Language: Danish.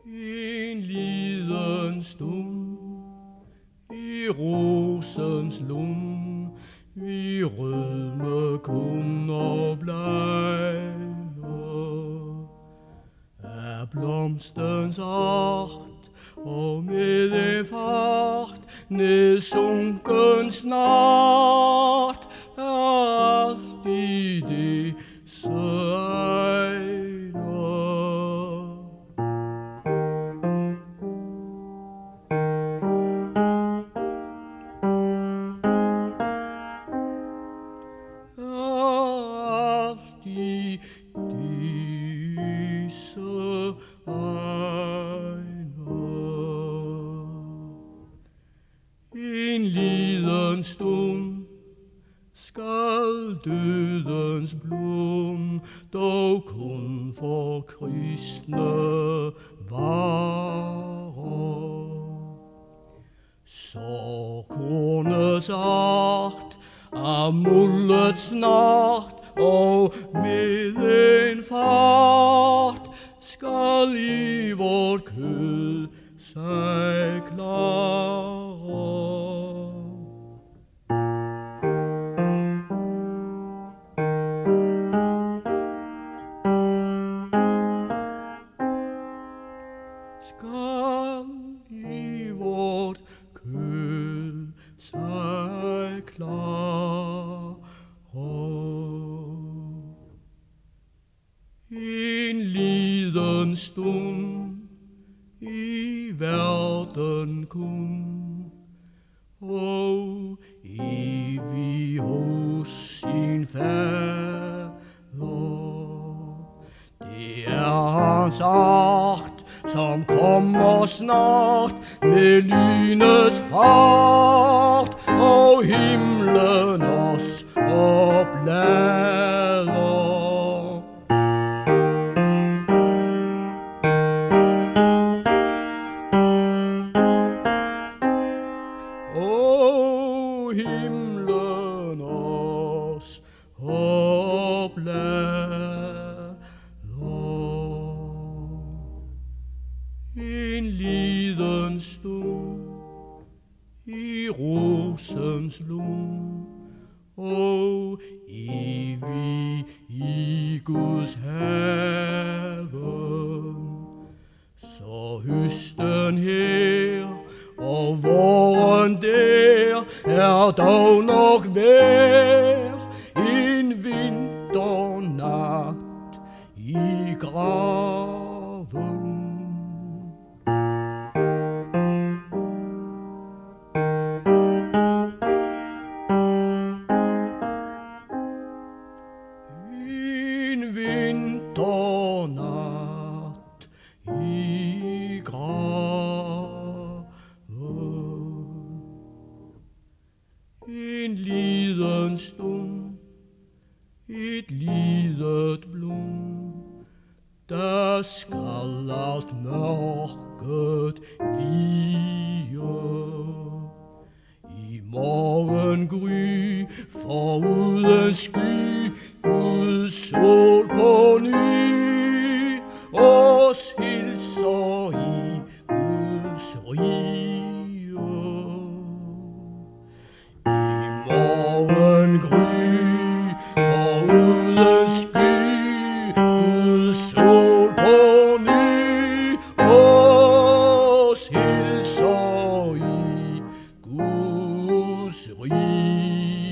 En liden stund i rosens lund, vi rødme kun og blejler af blomstens art, og med en fart nedsunken snart er alt i det sejler. Alt i disse egner. En liden stund skal dødens blom dog kun for kristne vare. Så kornets art er muldet snart, og med en fart skal i vort kød sig klare. Skal i vort kød sig klare. En liden stund i verden kun, og evig hos sin fader. Det er hans art, som kommer snart med lynets fart, og himlen os oplader. Og himlen os oplader. En liden stund i rosens lund, og evig i Guds haven. Så høsten her og våren der er dog nok værd en vinternat i graven. En vinternat i graven. En liden stund, et lidet blom, der skal alt mørket vie. I morgengry foruden sky, Guds sol på ny, os hilser i Guds rige. I morgengry foruden sky, Guds sol på ny, os hilser i Guds rige.